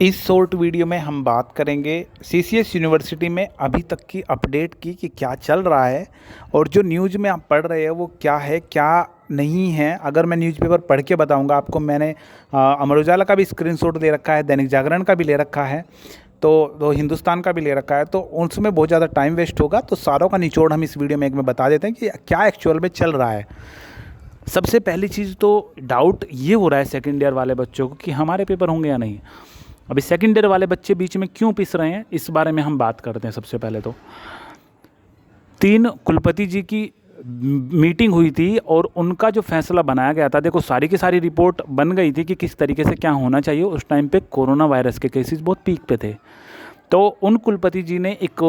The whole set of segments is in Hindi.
इस शॉर्ट वीडियो में हम बात करेंगे सीसीएस यूनिवर्सिटी में अभी तक की अपडेट की कि क्या चल रहा है और जो न्यूज़ में आप पढ़ रहे हैं वो क्या है क्या नहीं है। अगर मैं न्यूज़पेपर पढ़ के बताऊंगा आपको, मैंने अमर उजाला का भी स्क्रीनशॉट ले रखा है, दैनिक जागरण का भी ले रखा है, तो हिंदुस्तान का भी ले रखा है, तो उसमें बहुत ज़्यादा टाइम वेस्ट होगा। तो सारों का निचोड़ हम इस वीडियो में एक में बता देते हैं कि क्या एक्चुअल में चल रहा है। सबसे पहली चीज़ तो डाउट ये हो रहा है सेकेंड ईयर वाले बच्चों को कि हमारे पेपर होंगे या नहीं। अभी सेकेंड ईयर वाले बच्चे बीच में क्यों पिस रहे हैं, इस बारे में हम बात करते हैं। सबसे पहले तो 3 कुलपति जी की मीटिंग हुई थी और उनका जो फैसला बनाया गया था, देखो सारी की सारी रिपोर्ट बन गई थी कि किस तरीके से क्या होना चाहिए। उस टाइम पे कोरोना वायरस के केसेस बहुत पीक पे थे, तो उन कुलपति जी ने एक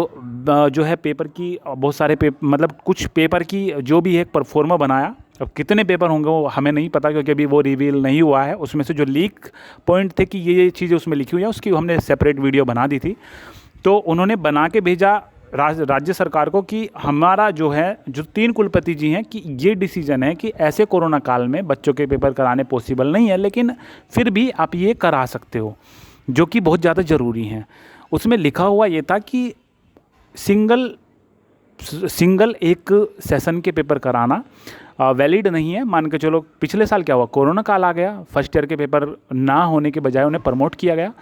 जो है पेपर की बहुत सारे मतलब कुछ पेपर की जो भी एक परफॉर्मा बनाया। अब कितने पेपर होंगे वो हमें नहीं पता, क्योंकि अभी वो रिवील नहीं हुआ है। उसमें से जो लीक पॉइंट थे कि ये चीज़ें उसमें लिखी हुई है, उसकी हमने सेपरेट वीडियो बना दी थी। तो उन्होंने बना के भेजा राज्य सरकार को कि हमारा जो है जो 3 कुलपति जी हैं कि ये डिसीजन है कि ऐसे कोरोना काल में बच्चों के पेपर कराने पॉसिबल नहीं है, लेकिन फिर भी आप ये करा सकते हो, जो कि बहुत ज़्यादा ज़रूरी हैं। उसमें लिखा हुआ ये था कि सिंगल एक सेशन के पेपर कराना वैलिड नहीं है। मान के चलो पिछले साल क्या हुआ, कोरोना काल आ गया, फर्स्ट ईयर के पेपर ना होने के बजाय उन्हें प्रमोट किया गया।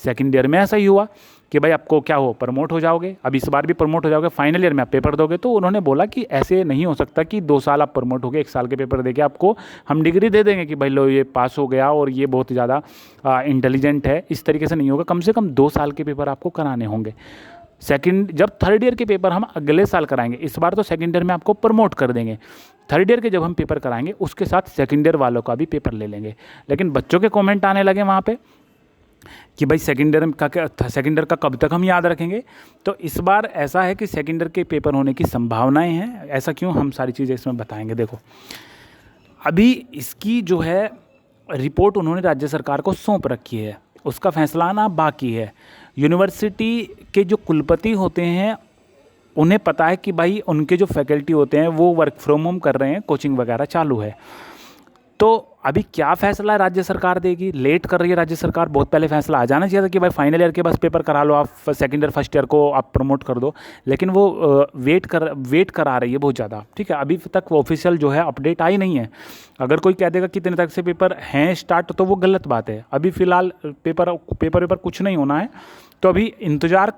सेकंड ईयर में ऐसा ही हुआ कि भाई आपको क्या हो, प्रमोट हो जाओगे, अब इस बार भी प्रमोट हो जाओगे, फाइनल ईयर में आप पेपर दोगे। तो उन्होंने बोला कि ऐसे नहीं हो सकता कि 2 साल आप प्रमोट हो गए, 1 साल के पेपर देके आपको हम डिग्री दे देंगे कि भाई लो ये पास हो गया और ये बहुत ज़्यादा इंटेलिजेंट है। इस तरीके से नहीं होगा, कम से कम 2 साल के पेपर आपको कराने होंगे। जब थर्ड ईयर के पेपर हम अगले साल कराएंगे, इस बार तो सेकंड ईयर में आपको प्रमोट कर देंगे, थर्ड ईयर के जब हम पेपर कराएंगे उसके साथ सेकंड ईयर वालों का भी पेपर ले लेंगे। लेकिन बच्चों के कमेंट आने लगे वहाँ पे कि भाई सेकंड ईयर का कब तक हम याद रखेंगे। तो इस बार ऐसा है कि सेकंड ईयर के पेपर होने की संभावनाएं हैं। ऐसा क्यों, हम सारी चीज़ें इसमें बताएंगे। देखो अभी इसकी जो है रिपोर्ट उन्होंने राज्य सरकार को सौंप रखी है, उसका फैसला आना बाकी है। यूनिवर्सिटी के जो कुलपति होते हैं उन्हें पता है कि भाई उनके जो फैकल्टी होते हैं वो वर्क फ्रॉम होम कर रहे हैं, कोचिंग वगैरह चालू है। तो अभी क्या फैसला राज्य सरकार देगी, लेट कर रही है राज्य सरकार। बहुत पहले फैसला आ जाना चाहिए था कि भाई फाइनल ईयर के बस पेपर करा लो, आप सेकंड ईयर फर्स्ट ईयर को आप प्रमोट कर दो। लेकिन वो वेट करा रही है बहुत ज़्यादा। ठीक है, अभी तक वो ऑफिशियल जो है अपडेट आई नहीं है। अगर कोई कह देगा कितने तक से पेपर हैं स्टार्ट, तो वो गलत बात है। अभी फ़िलहाल पेपर कुछ नहीं होना है, तो अभी इंतज़ार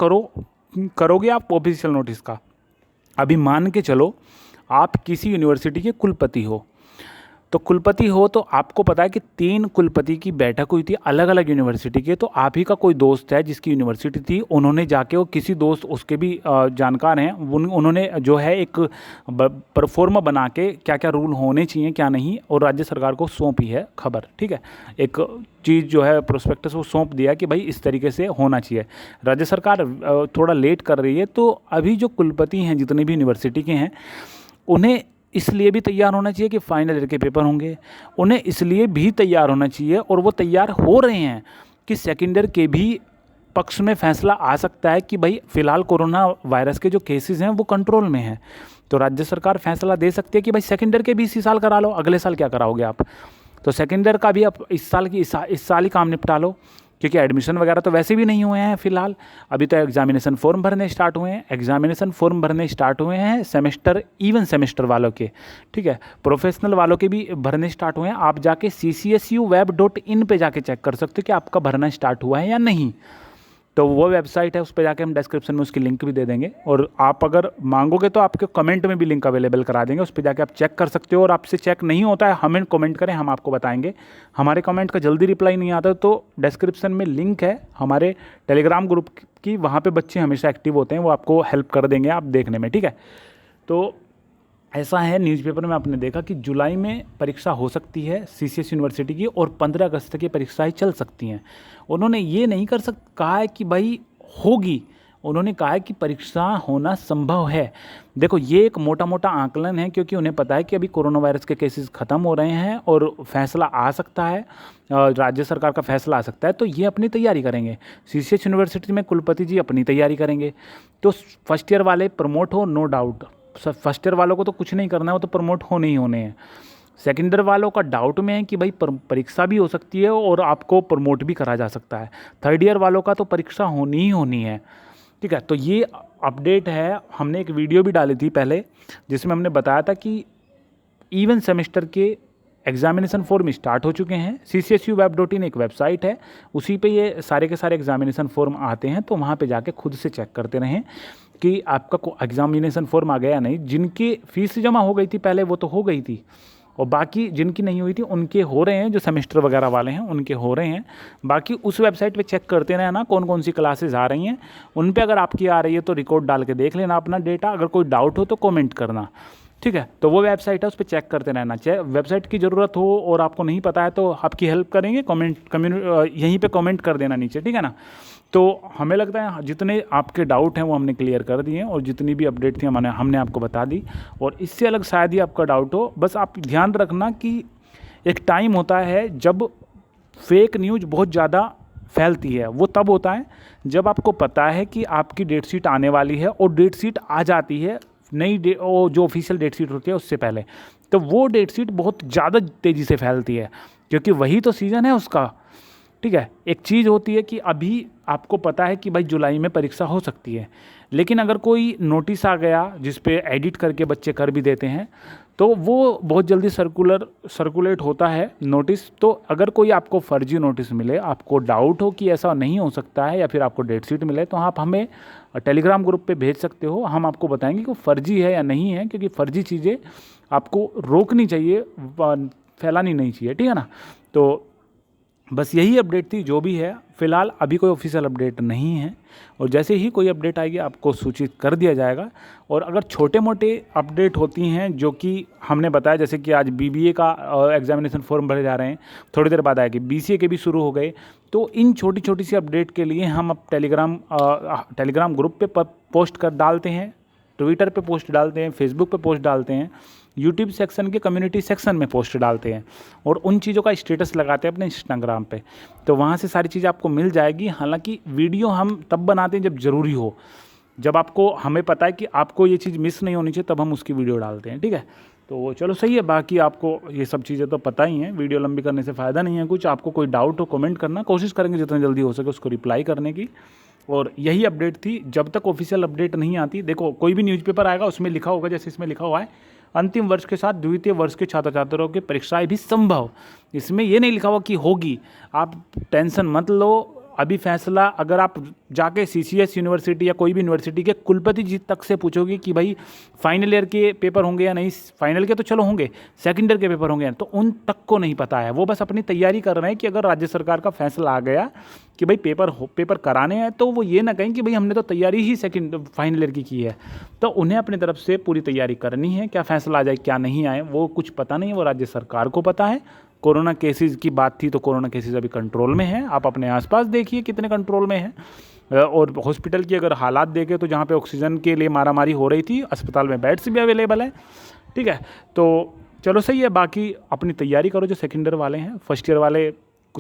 करोगे आप ऑफिशियल नोटिस का। अभी मान के चलो आप किसी यूनिवर्सिटी के कुलपति हो, तो कुलपति हो तो आपको पता है कि 3 कुलपति की बैठक हुई थी अलग अलग यूनिवर्सिटी के। तो आप ही का कोई दोस्त है जिसकी यूनिवर्सिटी थी, उन्होंने जाके, वो किसी दोस्त उसके भी जानकार हैं, उन्होंने जो है एक परफॉर्मा बना के क्या क्या रूल होने चाहिए क्या नहीं, और राज्य सरकार को सौंपी है खबर। ठीक है, एक चीज़ जो है प्रोस्पेक्टस वो सौंप दिया कि भाई इस तरीके से होना चाहिए। राज्य सरकार थोड़ा लेट कर रही है। तो अभी जो कुलपति हैं जितने भी यूनिवर्सिटी के हैं, उन्हें इसलिए भी तैयार होना चाहिए कि फाइनल ईयर के पेपर होंगे। उन्हें इसलिए भी तैयार होना चाहिए, और वो तैयार हो रहे हैं कि सेकेंड ईयर के भी पक्ष में फैसला आ सकता है कि भाई फ़िलहाल कोरोना वायरस के जो केसेस हैं वो कंट्रोल में हैं। तो राज्य सरकार फैसला दे सकती है कि भाई सेकेंड ईयर के भी इसी साल करा लो, अगले साल क्या कराओगे आप। तो सेकेंड ईयर का भी आप इस साल ही काम निपटा लो, क्योंकि एडमिशन वगैरह तो वैसे भी नहीं हुए हैं फ़िलहाल। अभी तो एग्जामिनेशन फॉर्म भरने स्टार्ट हुए हैं इवन सेमेस्टर वालों के। ठीक है, प्रोफेशनल वालों के भी भरने स्टार्ट हुए हैं। आप जाके ccsuveb.in पे जाके चेक कर सकते हो कि आपका भरना स्टार्ट हुआ है या नहीं। तो वो वेबसाइट है, उस पर जाके हम डिस्क्रिप्शन में उसकी लिंक भी दे देंगे, और आप अगर मांगोगे तो आपके कमेंट में भी लिंक अवेलेबल करा देंगे, उस पर जाके आप चेक कर सकते हो। और आपसे चेक नहीं होता है, हमें कमेंट करें, हम आपको बताएंगे। हमारे कमेंट का जल्दी रिप्लाई नहीं आता तो डिस्क्रिप्शन में लिंक है हमारे टेलीग्राम ग्रुप की, वहाँ पर बच्चे हमेशा एक्टिव होते हैं, वो आपको हेल्प कर देंगे आप देखने में। ठीक है, तो ऐसा है, न्यूज़पेपर में आपने देखा कि जुलाई में परीक्षा हो सकती है सीसीएस यूनिवर्सिटी की, और 15 अगस्त तक ये परीक्षाएं चल सकती हैं। उन्होंने ये नहीं कहा है कि भाई होगी, उन्होंने कहा है कि परीक्षा होना संभव है। देखो ये एक मोटा मोटा आकलन है, क्योंकि उन्हें पता है कि अभी कोरोना वायरस के केसेस ख़त्म हो रहे हैं और फैसला आ सकता है, राज्य सरकार का फैसला आ सकता है। तो ये अपनी तैयारी करेंगे। सीसीएस यूनिवर्सिटी में कुलपति जी अपनी तैयारी करेंगे। तो फर्स्ट ईयर वाले प्रमोट हो, नो डाउट, फर्स्ट ईयर वालों को तो कुछ नहीं करना है, वो तो प्रमोट होने ही होने हैं। सेकेंड ईयर वालों का डाउट में है कि भाई परीक्षा भी हो सकती है और आपको प्रमोट भी करा जा सकता है। थर्ड ईयर वालों का तो परीक्षा होनी ही होनी है, ठीक है। तो ये अपडेट है। हमने एक वीडियो भी डाली थी पहले जिसमें हमने बताया था कि इवन सेमेस्टर के एग्जामिनेशन फॉर्म स्टार्ट हो चुके हैं। CCSUweb.in एक वेबसाइट है, उसी पे ये सारे के सारे एग्जामिनेशन फॉर्म आते हैं, तो वहाँ पे जाके खुद से चेक करते रहें कि आपका एग्जामिनेशन फॉर्म आ गया या नहीं। जिनकी फ़ीस जमा हो गई थी पहले वो तो हो गई थी, और बाकी जिनकी नहीं हुई थी उनके हो रहे हैं, जो सेमेस्टर वगैरह वाले हैं उनके हो रहे हैं। बाकी उस वेबसाइट पे चेक करते रहना कौन कौन सी क्लासेस आ रही हैं, उन पे अगर आपकी आ रही है तो रिकॉर्ड डाल के देख लेना अपना डेटा। अगर कोई डाउट हो तो कमेंट करना, ठीक है। तो वो वेबसाइट है, उस पर चेक करते रहना। चाहे वेबसाइट की ज़रूरत हो और आपको नहीं पता है तो आपकी हेल्प करेंगे, यहीं पे कमेंट कर देना नीचे, ठीक है ना। तो हमें लगता है जितने आपके डाउट हैं वो हमने क्लियर कर दिए हैं, और जितनी भी अपडेट थी हमने आपको बता दी। और इससे अलग शायद ही आपका डाउट हो। बस आप ध्यान रखना कि एक टाइम होता है जब फेक न्यूज़ बहुत ज़्यादा फैलती है, वो तब होता है जब आपको पता है कि आपकी डेट शीट आने वाली है और डेट शीट आ जाती है नई वो जो ऑफिशियल डेट शीट होती है उससे पहले। तो वो डेट शीट बहुत ज़्यादा तेज़ी से फैलती है, क्योंकि वही तो सीज़न है उसका, ठीक है। एक चीज़ होती है कि अभी आपको पता है कि भाई जुलाई में परीक्षा हो सकती है, लेकिन अगर कोई नोटिस आ गया जिस पे एडिट करके बच्चे कर भी देते हैं तो वो बहुत जल्दी सर्कुलेट होता है नोटिस। तो अगर कोई आपको फर्जी नोटिस मिले, आपको डाउट हो कि ऐसा नहीं हो सकता है, या फिर आपको डेट शीट मिले, तो आप हमें टेलीग्राम ग्रुप पे भेज सकते हो। हम आपको बताएंगे कि वो फर्जी है या नहीं है, क्योंकि फर्जी चीज़ें आपको रोकनी चाहिए, फैलानी नहीं चाहिए, ठीक है ना। तो बस यही अपडेट थी जो भी है। फ़िलहाल अभी कोई ऑफिशियल अपडेट नहीं है, और जैसे ही कोई अपडेट आएगी आपको सूचित कर दिया जाएगा। और अगर छोटे मोटे अपडेट होती हैं जो कि हमने बताया, जैसे कि आज BBA का एग्जामिनेशन फॉर्म भरे जा रहे हैं, थोड़ी देर बाद आएगी, BCA के भी शुरू हो गए, तो इन छोटी छोटी सी अपडेट के लिए हम अब टेलीग्राम ग्रुप पे पोस्ट कर डालते हैं, ट्विटर पे पोस्ट डालते हैं, फेसबुक पे पोस्ट डालते हैं, यूट्यूब सेक्शन के कम्युनिटी सेक्शन में पोस्ट डालते हैं, और उन चीज़ों का स्टेटस लगाते हैं अपने इंस्टाग्राम पे। तो वहाँ से सारी चीज़ें आपको मिल जाएगी। हालांकि वीडियो हम तब बनाते हैं जब ज़रूरी हो, जब आपको हमें पता है कि आपको ये चीज़ मिस नहीं होनी चाहिए, तब हम उसकी वीडियो डालते हैं, ठीक है। तो चलो सही है। बाकी आपको ये सब चीज़ें तो पता ही हैं, वीडियो लंबी करने से फ़ायदा नहीं है कुछ। आपको कोई डाउट हो कमेंट करना, कोशिश करेंगे जितना जल्दी हो सके उसको रिप्लाई करने की। और यही अपडेट थी। जब तक ऑफिशियल अपडेट नहीं आती, देखो कोई भी न्यूज़पेपर आएगा उसमें लिखा होगा, जैसे इसमें लिखा हुआ है अंतिम वर्ष के साथ द्वितीय वर्ष के छात्र छात्राओं की परीक्षाएं भी संभव। इसमें ये नहीं लिखा हुआ कि होगी। आप टेंशन मत लो, अभी फैसला अगर आप जाके CCS यूनिवर्सिटी या कोई भी यूनिवर्सिटी के कुलपति जी तक से पूछोगे कि भाई फाइनल ईयर के पेपर होंगे या नहीं, फाइनल के तो चलो होंगे, सेकंड ईयर के पेपर होंगे, तो उन तक को नहीं पता है। वो बस अपनी तैयारी कर रहे हैं कि अगर राज्य सरकार का फैसला आ गया कि भाई पेपर कराने हैं, तो वो ये ना कहें कि भाई हमने तो तैयारी ही फाइनल ईयर की है। तो उन्हें अपनी तरफ से पूरी तैयारी करनी है। क्या फैसला आ जाए क्या नहीं आए वो कुछ पता नहीं है, वो राज्य सरकार को पता है। कोरोना केसेस की बात थी तो कोरोना केसेस अभी कंट्रोल में है। आप अपने आसपास देखिए कितने कंट्रोल में है। और हॉस्पिटल की अगर हालात देखें तो जहाँ पे ऑक्सीजन के लिए मारामारी हो रही थी, अस्पताल में बेड्स भी अवेलेबल है, ठीक है। तो चलो सही है। बाकी अपनी तैयारी करो जो सेकेंड ईयर वाले हैं। फर्स्ट ईयर वाले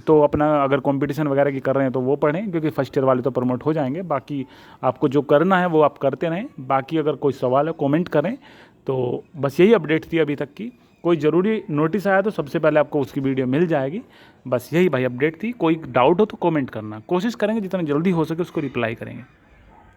तो अपना अगर कंपटीशन वगैरह की कर रहे हैं तो वो पढ़ें, क्योंकि फर्स्ट ईयर वाले तो प्रमोट हो जाएंगे। बाकी आपको जो करना है वो आप करते रहें। बाकी अगर कोई सवाल है कमेंट करें। तो बस यही अपडेट थी अभी तक की। कोई ज़रूरी नोटिस आया तो सबसे पहले आपको उसकी वीडियो मिल जाएगी। बस यही भाई अपडेट थी। कोई डाउट हो तो कमेंट करना, कोशिश करेंगे जितना जल्दी हो सके उसको रिप्लाई करेंगे।